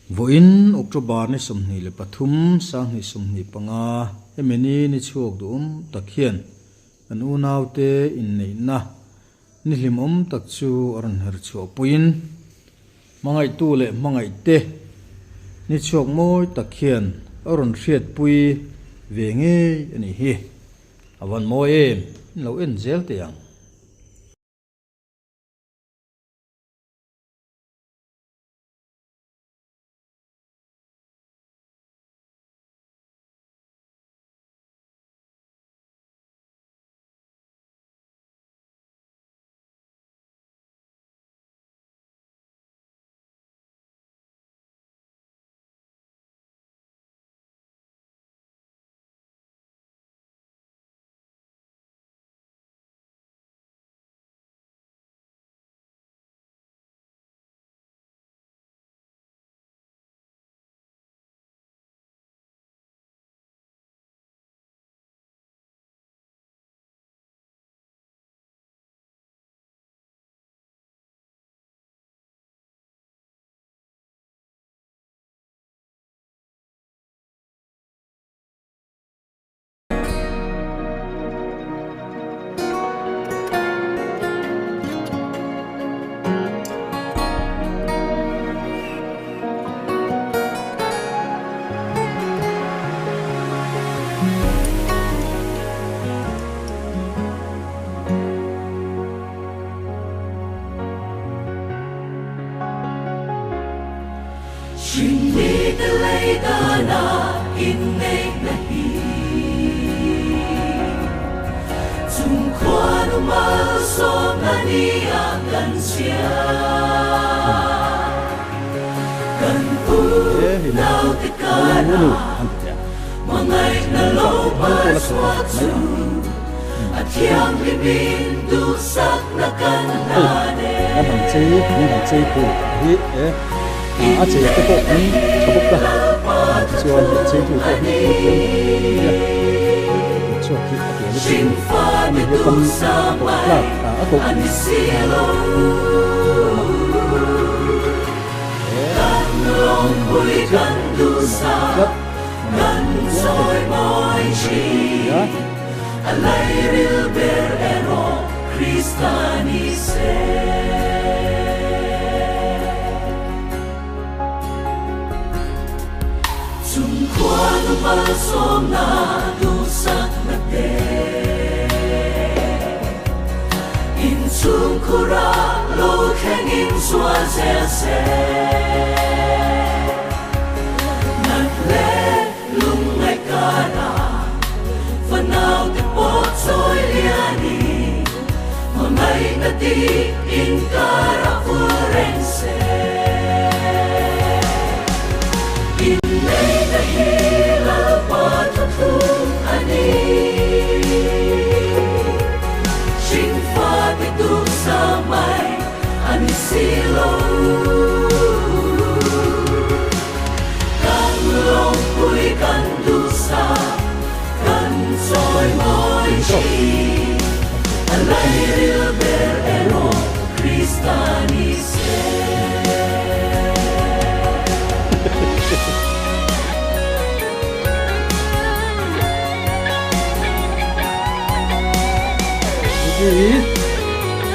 Voin October ni somni le pathum sang ni somni panga emeni ni chuak dum takhian an unaute in nei na ni hlimom tak chu aron her chu puin mangai tu le mangai te ni chuak moi takhian aron hriat pui ve nge ani hi awan moi em lo en zel te yang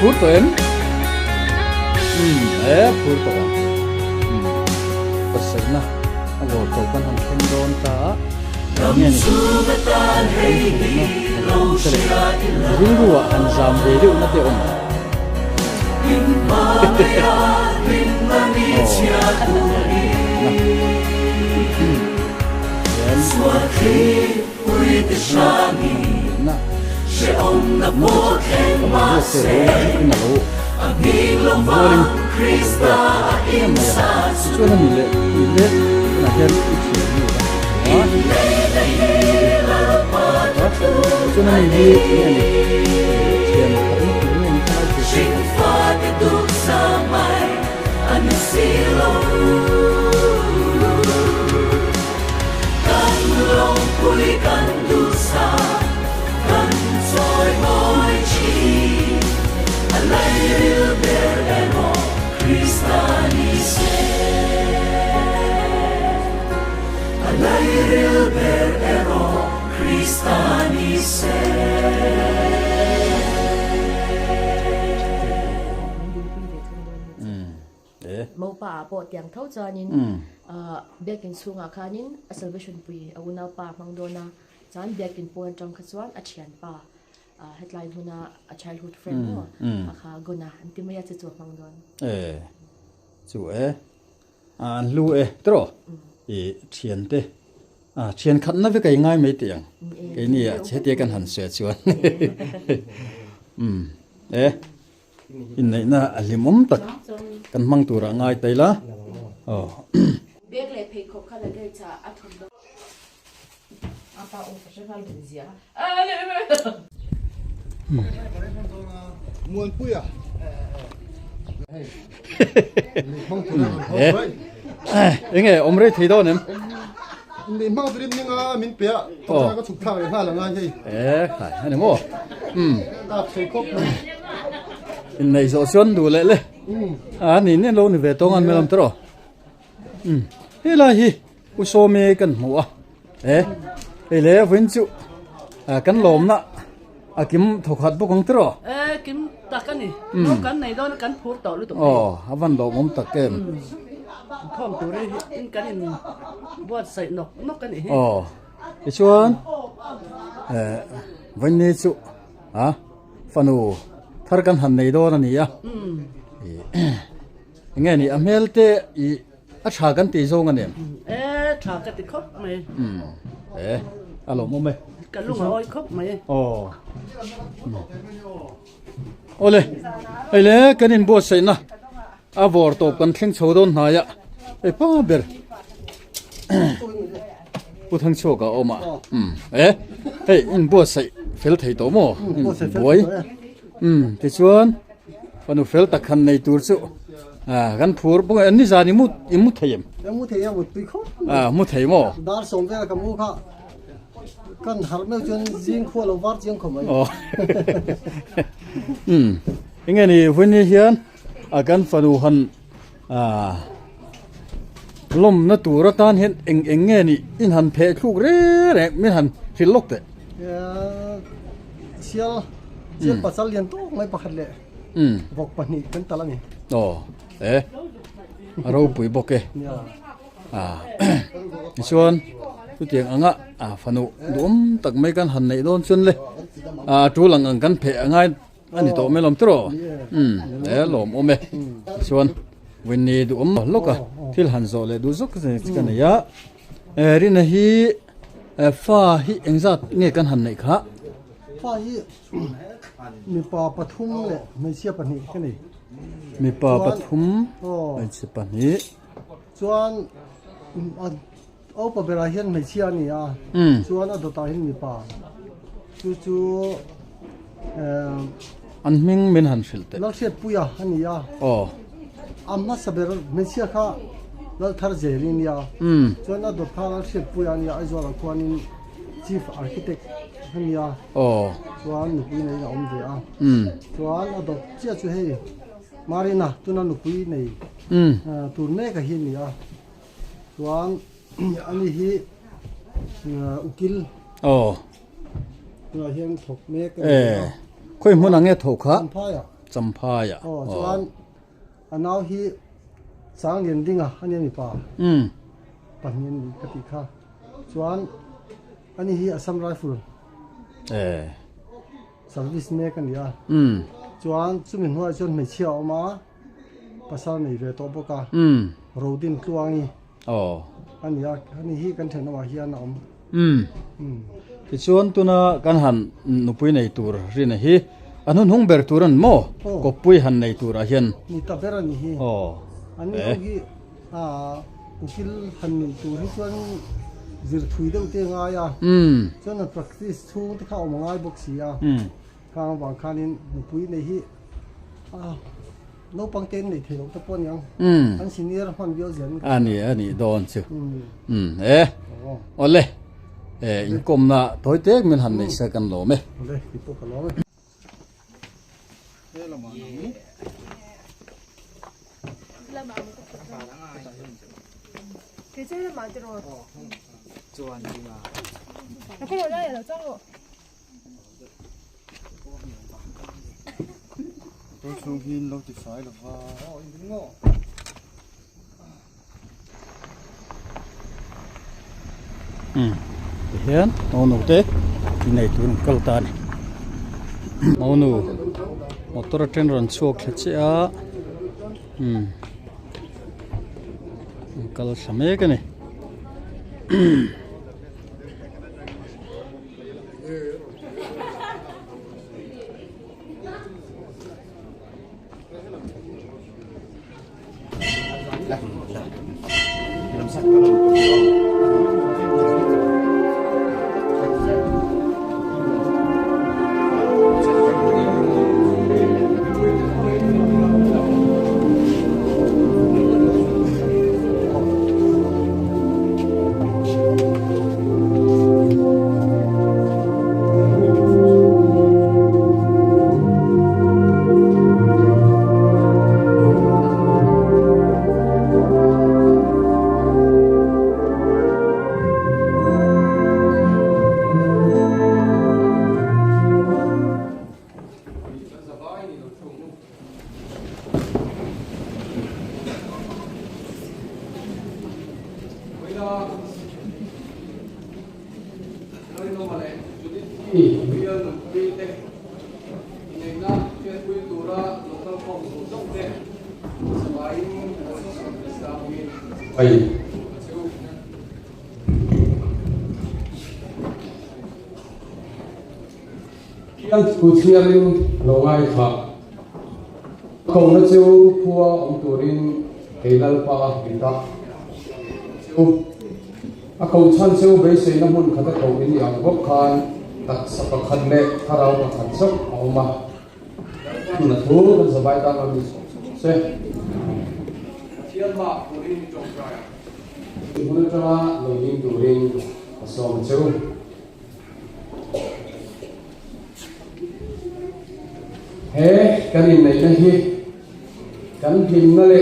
Putin Putin pasal na awal kau kan ham kendon ta ni ringwa an zam de na te on Ông là một khen mà sẽ anh nhìn lòng vang Christa in sa cho nên mình lệ là hiện in đây là ba cho nên mình đi tiền chính pha cái tục sa mai anh xin càng lòng vui càng đủ xa rồi mỗi chi lấy ber eno Christa ni se mau pa po tiang thau chanin bekin sunga khanin a salvation pui auna pa mangdona chan bekin pon tang khachuan a thian pa headline huna a childhood friend mo akha gona antimaya chu mangdon chu an lu tro thian te thian khat na ve kai ngai mai tiang ke ni che te kan han se chuan in nei na alimum tak kan mang tura ngai taila bek le phei khop khala ge cha athum do apa o festival de zia muan pui à enge omre theido nem mình mang tụi mình mình bịa tao có chụp thang để hai là ngay gì khai anh mo ta phải cốc in nei zo sion du le ni ne lo ni ve tong an melam tro he la hi u so me kan mu le vin chu kan lom na kim thokhat bu kong tro kim takan ni no kan nei don kan phur to lu to avan lo mom tak kem thom tu ri in kan in buat sai nok kan ni cái chuan vin ni chu fanu thar kan han nei do na ni nghe ni amel te I a tha kan ti zo nga nem tha ka ti khop mai alo mo me kan lu oi khop mai ole ai le kan in bo sai na a vor to kan thling chodon na ya pa ber pu thang cho ka oma hey in bo sai fel thei to mo boy ti chuan panu fel ta khan nei tur chu gan phur bu an ni zani mu imu thayem mu thei ya mu tui kho mu thei mo dar som ve ka mu kha kan har me chun jing kho lo war jing kho mai inge ni vuni hian gan fanu han lom na tur tan hen eng nge ni in han phe thuk re min han hilok te chial pasal lian to mai pakhat le bok pani kan talani aro pui boke chuan tu tiang anga fanu dum tak mai kan han nei don chun le tu lang ang kan phe angai ani to melom tro lom ome chuan winni dum loka thil han zo le du zok kan ya rin hi fa hi engzat nge kan han nei kha fa hi mi pa pathum le mai sia pani ka ni mi pa pathum mai sia pani chuan au pa bera hian mai sia ni chuan a do ta hin mi pa chu an ming min han filte lal set puya ani ya amma saber mai sia kha lal thar jerin ya chuan a do ta lal set puya ni ai zo la kwanin chief architect ani ya chuan nu pui nei om de chuan a do chia chu hei marina tuna nu pui nei tur me ka hin ni chuan ani hi ukil na hian thok me ka khoi mun ange tho kha champha ya chuan anau hi sang lian dinga ani mi pa panin ka ti kha chuan ani hi Assam Rifle service me kan ya chuan chumin hnuai chuan mai chia oma pasal nei ve to boka rodin tluangi ani hi kan thena wa hian om ti chuan tuna kan han nupui nei tur rin hi anun hung ber turan mo ko pui han nei tur a hian ni ta ber ani hi ani hi ukil han nei tur hi chuan zir thui deuh te nga ya chuan a practice thu te kha om ngai box ya kang wang khanin nupui nei hi no pangten nei thelo ta pon yang an senior hon bio zen ani don chu ole in kom na toy tek min han nei sa kan lo me ole ipo ka lo me la ma cái chế là mà cho rồi chuan đi mà nó có rồi đây là cho tôi xuống hin lâu thì phải là vào hiền mau nụ thế này tụi nó câu ta này mau nụ motor trên run chuộc hết chứ á câu sắm cái này Yang kuciarin longai kha kong na chu phua turin keilal pa kita chu a kong chan chu be se na mun khata ko in yang bok khan tak sa pa khan le tharau pa khan sok ma na thu kan sabai ta na mi se chian ma turin chong kaya mun tra lo yin turin so chu kanin này hi kan him na le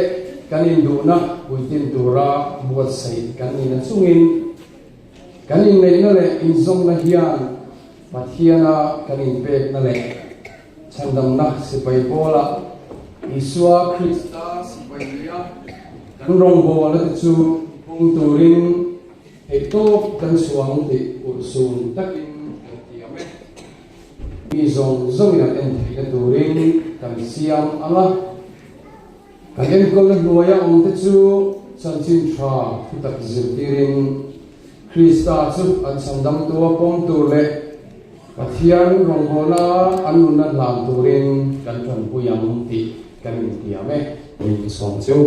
kanin du na buitin tura buat sai kanin na sungin kanin này na le in zong na hian pathiana kanin pek na le chandam na sipai bola isua krista sipai lia kan rong bola chu pung turin to kan suang ti ursun takin izong zong na en thei turin kan siam anga kan en kol luaya ong te chu chanchin tha tak zirtirin krista chu an sandam tu pom tu le pathian rong bola anuna lam turin kan thon puyam ti kan tiame ni som chu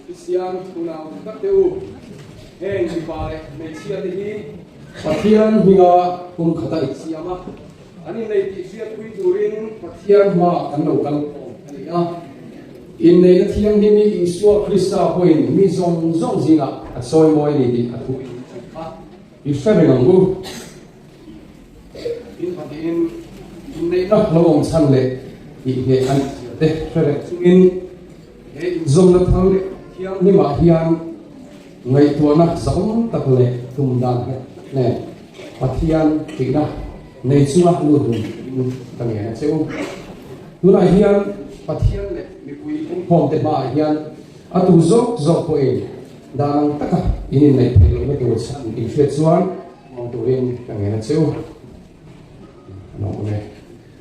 kristian kunau tak teu en ni pare me chia ti pathian hinga kum khata isiama ani nei ti sia pui turin pathian ma kan lo kan ani a in nei na thiam ni mi isua krista poin mi zong zong zinga a soi moi ni ti a thu i fere ngangu in pathin in nei na lawong san le i he an te fere in he zong na thang le thiam ni ma hian ngai to na zong tak le tum dan nè pathian tina nei chunga lu dum tang ya cheu nu na hian pathian le mi pui hom te ba hian atu zok zok po e danang taka in nei phelo me tu chan in fe chuan mong tu rin tang ya cheu no ne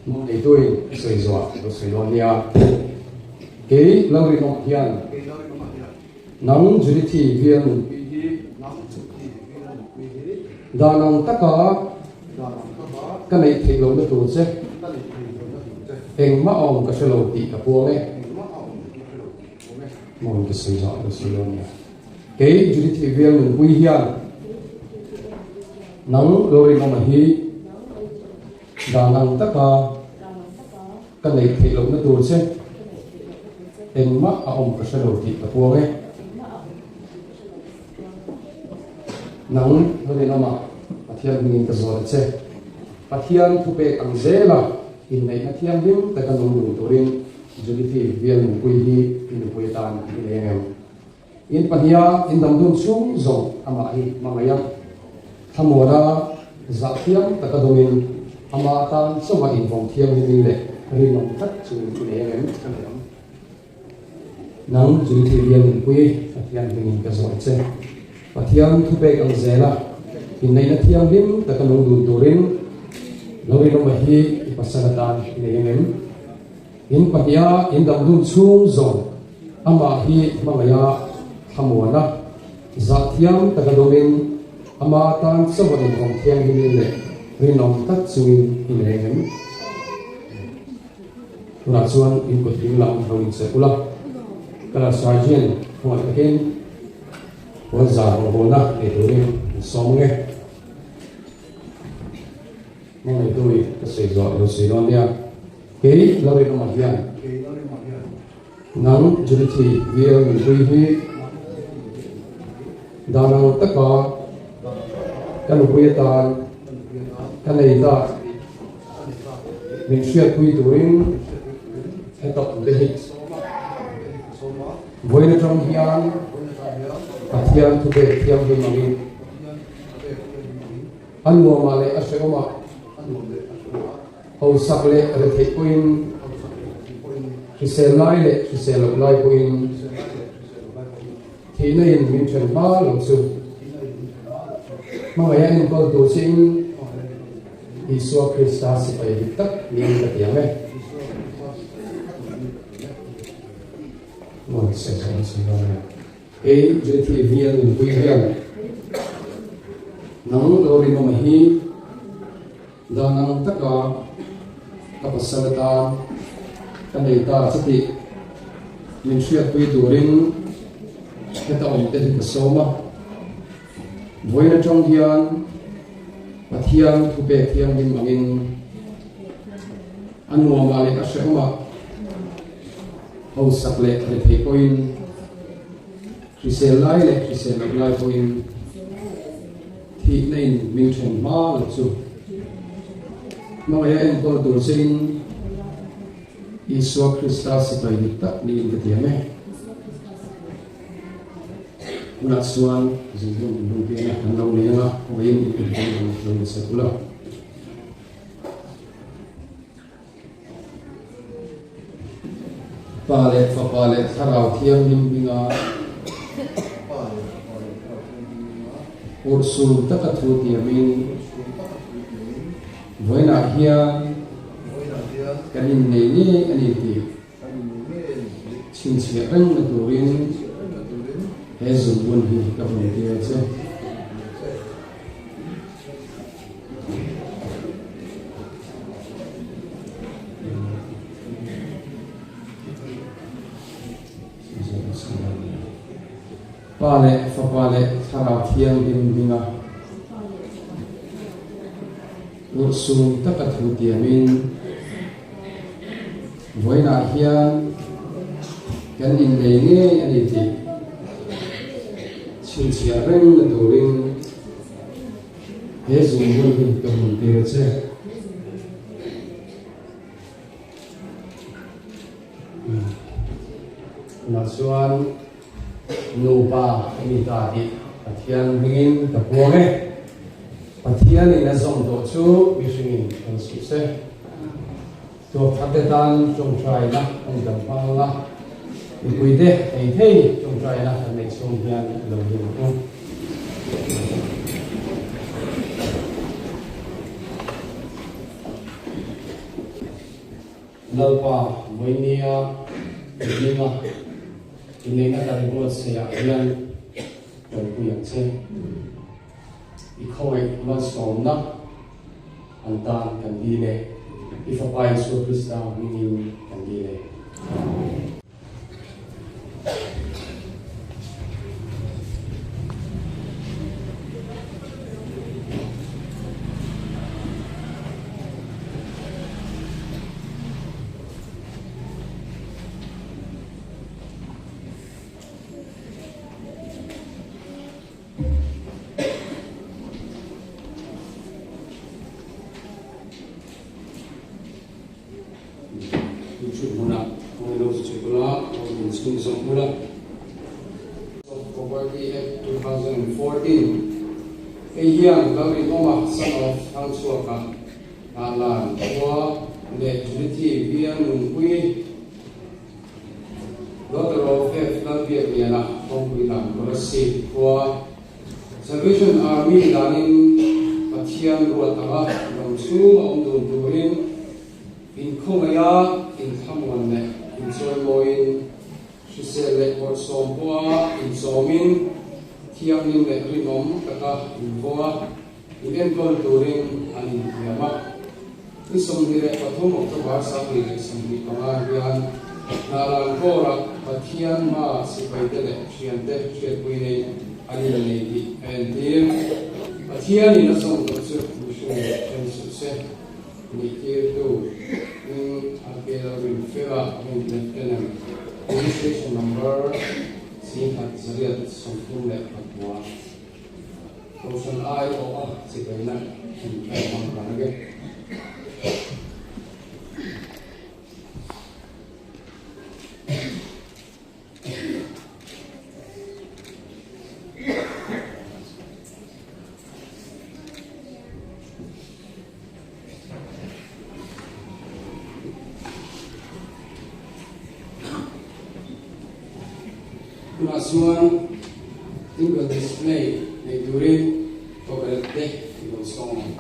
mo nei tu soi zo do soi lo nia ke lo ri no hian nang juri thi hian danang taka cái này thì lâu nó tụt chứ em mất ông cái số lâu tị cả buông ấy mong cái sự giỏi cái sự luôn cái chủ thì viên mình quy hiền nắng rồi mà hi danang taka cái này thì lâu nó tụt chứ em mất ông cái số lâu tị cả buông ấy nắng rồi mà pathian ngin ka zor che pathian thu pe ang zela in nei pathian lim ta kan lu turin juliti vian pui hi in pui tan in engem in pahia in dam dum chung zo ama hi mangaya thamora za thiam ta ka domin ama tan sama in vong thiam ni le ri nom tak chu le lem kan lam nang jul thi rian pui athian hing ka zo che pathian thu pe ang zela in nei na thiam lim ta kan dun turin lo ri nom hi pasana tan le lem in patia in dam dun chung zon ama hi mangaya thamwana za thiam ta ka domin ama tan sama in vong thiam ni le ri nom tak chu in le lem na chuan in ko ting lam thawin se pula kala sarjian hoi takin wan za ho na le turin som nge ngai tui ka sei zo lo sei non dia ke lo ri no ma hian nang juriti vier min pui hi danang taka kan pui tan kan nei ta min shia pui turin hetok de hit voina trong hian pathian thu be thiam hi mangin an mo ma le a sheoma ho sak le re thei puin kisel lai le kisel lai puin thi nei min chen ba lo chu ma ya in kol tu sing Isu Krista si pai tak ni ta tiame một sẽ không sẽ không cái giới thiệu viên quý viên nắng đôi đi mà hi đã nắng tất cả các bác sĩ ta cái này ta sẽ bị mình suy quý đủ đến cái tàu để cái số mà với nó trong hiền và thiêng thu về thiêng nhưng mà mình ăn uống mà lại sẽ không mà hầu sắc lệ để thấy coin krisel lai lệ krisel lai coin thì nên mình chuyển ba là chú mà vậy em có đồ sinh Isu Krista sẽ phải được tắt đi cái tiếng này nát xuân dùng dùng cái này ăn lâu này mà vậy em cũng dùng sẽ cũng là pale fa pale tharau thiam nim binga ursu taka thu tiamin voina hian kanin nei ni ani ti chin chi rang na turin he zum bun hi ka bun ti che pale fa pale tharau thiam nim binga ursu taka thu tiamin voina hian kan in nei nge ani ti chin chia reng na turin he zum bun hi ka bun ti che na chuan nupa ni ta di pathian ringin ta puange pathian in azong do chu mishingin kan su se to phatetan chong trai na ang dam pa nga ikuide ai thei chong trai na kan nei song hian lo yin ko lalpa moinia lima ini na dari buat saya yang berpuyang saya ikoi masuk nak antang kandile ifapai Yesus Kristus mingin kandile Poverty Act 2014 Ehian Gawin Oma Son of Ang Suaka alan kwa le unity vian mun kui Dr. F. Lavia Viana, Pompulam, Rossi, Kwa Salvation Army, Danin, Patian, Ruatava, Ramsu, Omdun Durin, in Komaya, in Tamuan, in Soimoin, Shisele, or Sompua, in Somin, Tiamin, the Rinom, Kaka, in Boa, in Enkol Durin, and in Yama. This on the Patum of the Barsa, some Pamavian. Nalang Kora, Patian Ma, Sipaitele, Shiante, Shepwine, Adilani, and Dim, Patian in a song of Surfusion, and Success, Nikir too, in Akela will Fera, in Lieutenant, registration number, seeing at Zariat, something like Patua. Ocean Eye or Sipaina, and Pamanage. Masuan tinggal display during over the day it was on.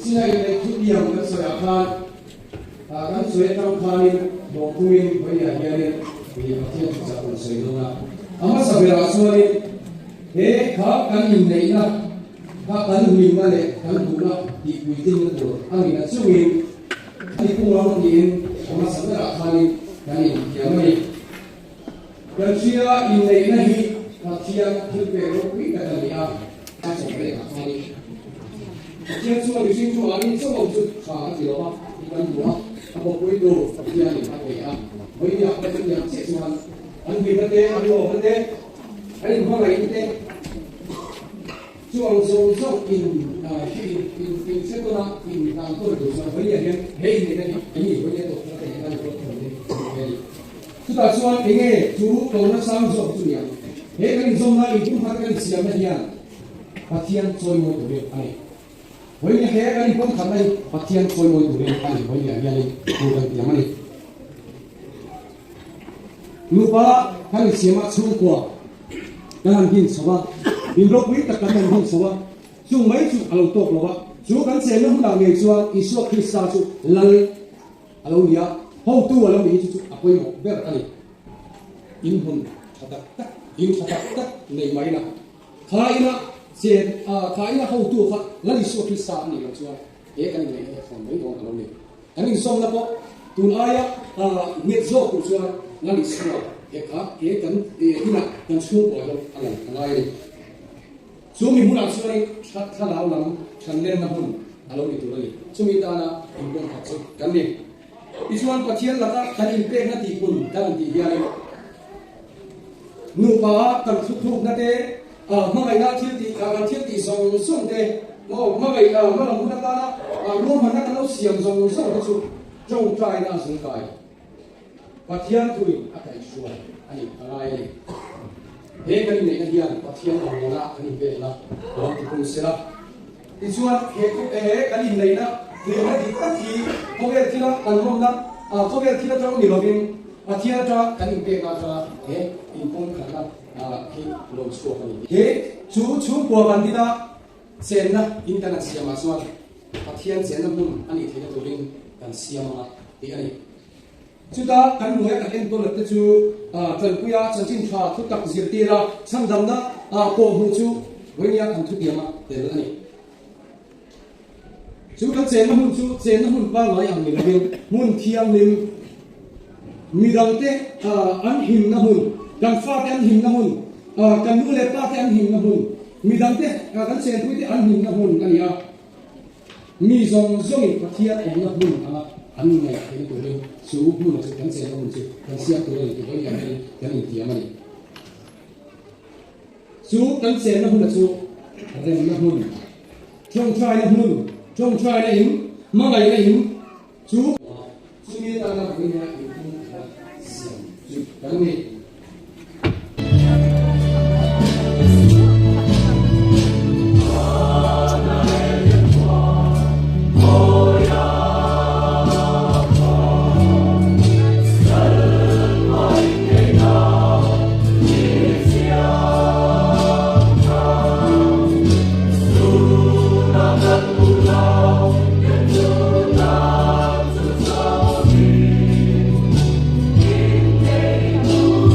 Sina ile kiyam kan soya kan soya tam khanin dokumen baya yare bi pathian sa kun soyona ama sabera aswani he kha kan in leina kha kan hui male kan duna di kuitin ko ani na chuin ani pungwang din ama sabera khanin kan in yamani kan sia in leina hi pathian hilpe ro wi ka dalia ta sẽ phải làm sao đi chia cho người sinh cho anh trong một chút khá thì đó anh nói một cuối đồ thì anh phải vậy à bây giờ anh nhận sẽ cho anh vì vấn đề anh lo vấn đề anh không lấy vấn đề chuông sông sông in sẽ có là in làm tôi được rồi bây giờ hey này cái gì bây giờ tôi có thể làm được chúng ta xuân cái nghe chú cầu nó sang rồi chú nhỉ hey cái dòng này cũng phải cái gì mà nhỉ phát triển chơi một tuổi này bây giờ hey cái cũng thằng này phát triển chơi một tuổi này bây giờ này tôi đang làm này lupa cái gì mà chung qua đang hin sao in rok wi tak kan hin sao chung mấy chu alo tok lo chu kan se no na nge chuan isu krista chu lal alo ya ho tu alo mi chu apoi mo ber ani in hun tak nei mai na khaina se khaina ho tu kha lal isu krista ni lo chuan e kan nei phone mai dong alo ni ani som na po tun aya nge zo ku chuan lal isu e kan ina kan chu ko lo alang ngai so mi mun actually tha lao lam chanlen na hun alo ni tu ri chumi ta na impon kha chu kan ni isuan pathian laka kan impact na ti kun dan ti ya nu pa kan thu na te ma ngai na thil ti song te ma ngai ma lam na ta na ro ma na kan lo siam song chu jong trai na sung kai pathian thui akai chuan ani alai he kan nei kan hian pathian la ani be la lo ti kun sela ti chuan he kan nei na ti na ti ta ti ko ge ti la kan rom na ko ge ti la tro ni lovin pathian tra kan be na tra he in pon khan na he lo chu kan he chu ko kan ti da sen na international ma chuan pathian sen na mun ani thena to ring kan siama ti ani chuta kan nuai kan en ton te chu tlan puya chanchin tha thu tak zir ti ra chang dam na ko hu chu wenia kan thu tiama te la ni chu kan chen na hun pa lai ang ni rin mun thiam nim mi dang te an him na hun kan fa te an him na hun kan nu le pa te an him na hun mi dang te kan chen pui te an him na hun kan ya mi zong zong in pathia ong na hun an này cái tuổi lên số mun là kan se mun chu kan sia tuổi lên cái ya ni kan in tiam ani số kan se na hun là số ren na hun trong trai na in ma ngai na in số ni ta na ni ya in chu kan ni Hãy subscribe cho kênh Ghiền Mì Gõ để không bỏ lỡ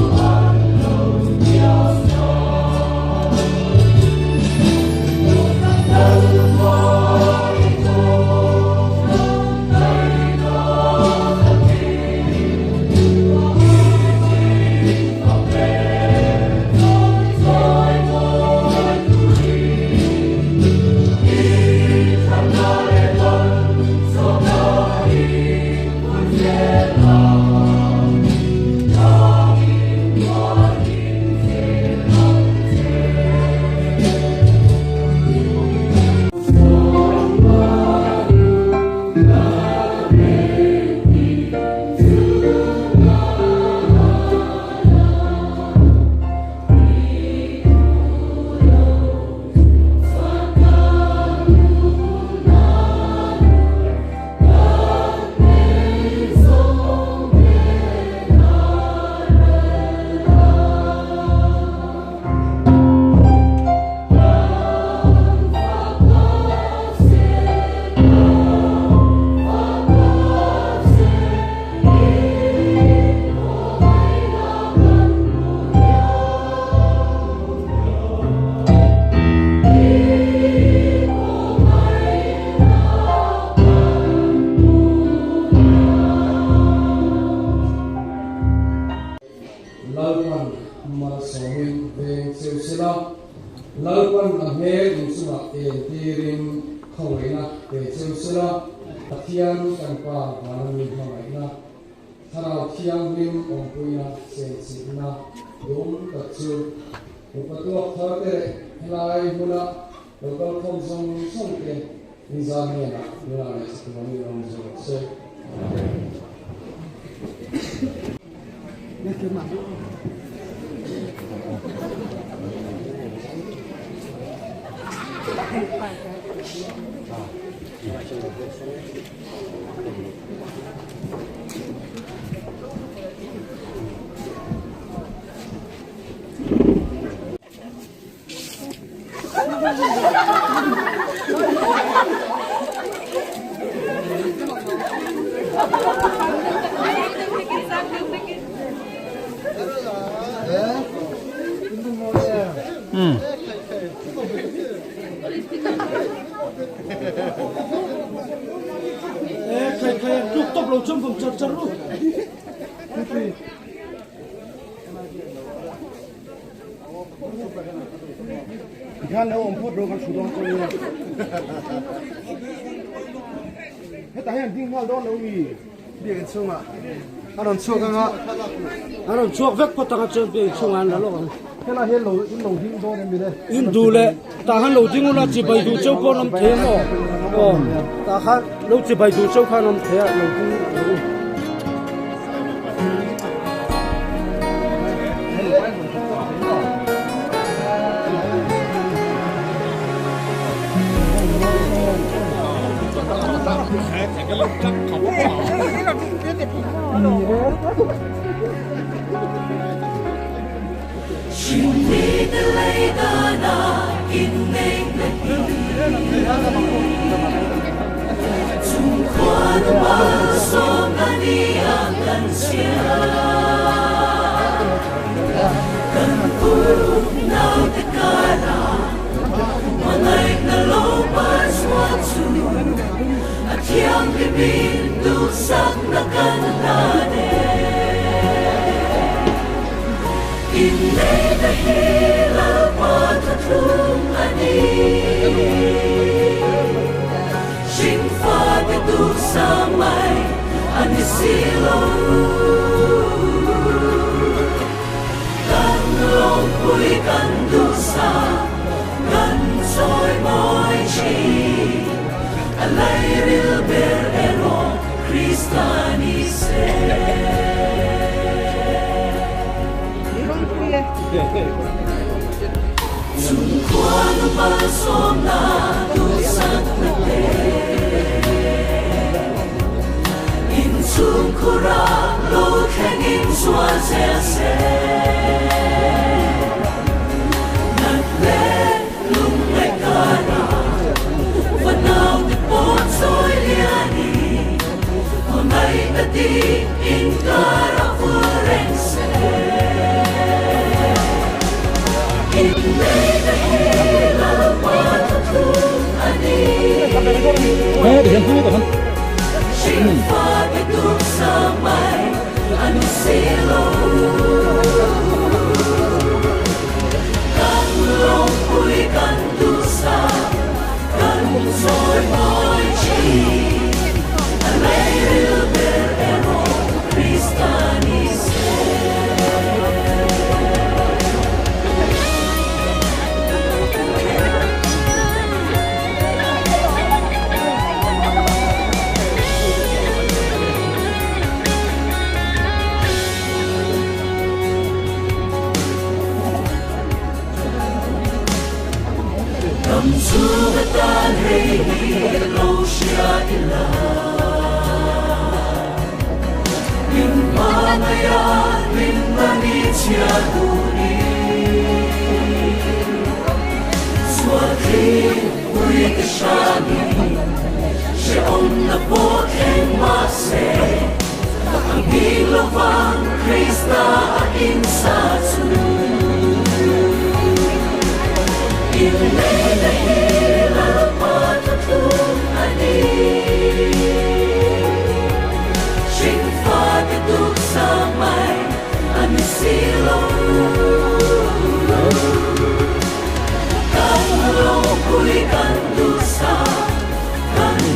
he in suma tirin khawina te chusula pathian kan pa manami hamaina thara thiang lim ongpuina sensina dum kachu upatu tharte helai huna lokal khomsong songke nizamena nulane sikumani ramzo se Top lo chum vom char char lo. Ikan lau ompot rogan sudong ko niya. Heta hen ding hal don lau ni. Dia sunga. Aron suga nga. Aron chuak vek patanga chum pe chungan la lo. Kena hen lau in lau ding don mi de. In du le ta han lo ding la chi bai du chau po nam the mo. O ta han lo chi bai du chau kha nam the lo ding. Yang bibindu sak nakanane Inay dahila patatlong ani Shingfa bidu samay anisilo Kanlong puy kandusa Kansoy moy chi Alay rilber ero Kristani se Sungkuan palsom na dusak na te Insung kura lo kengin suazese Nagle lumekara Now the bones soy liani Onay kati inkara forense Inay dahila patatlong ani Shingfa bitung samay anisilo Kanlong puy kandusa Soy moy chi Alay rilber ero Kristani se Sugatan hey lo siya ila Min mamaya min manit siya duni Swati uri kashani Siya om na po en mase Ang ilovang Krista insatsu Inay dahila patatlong ani Shingfa bitung samay anisilo Kanlong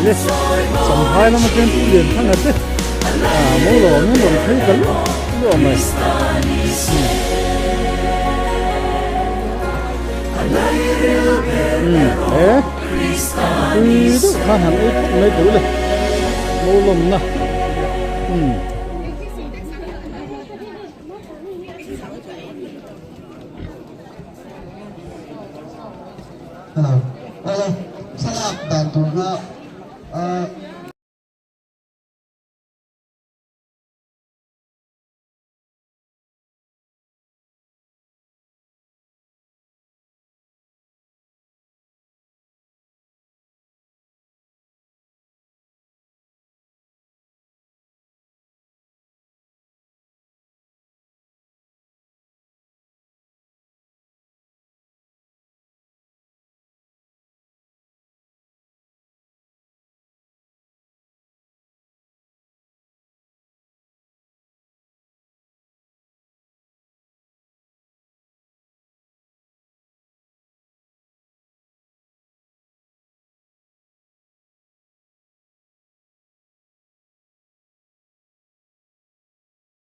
le sam hai na ma ken tu len thang ate mo lo no lo thei kal lo mai tu kha han ai mai tu le mo lom na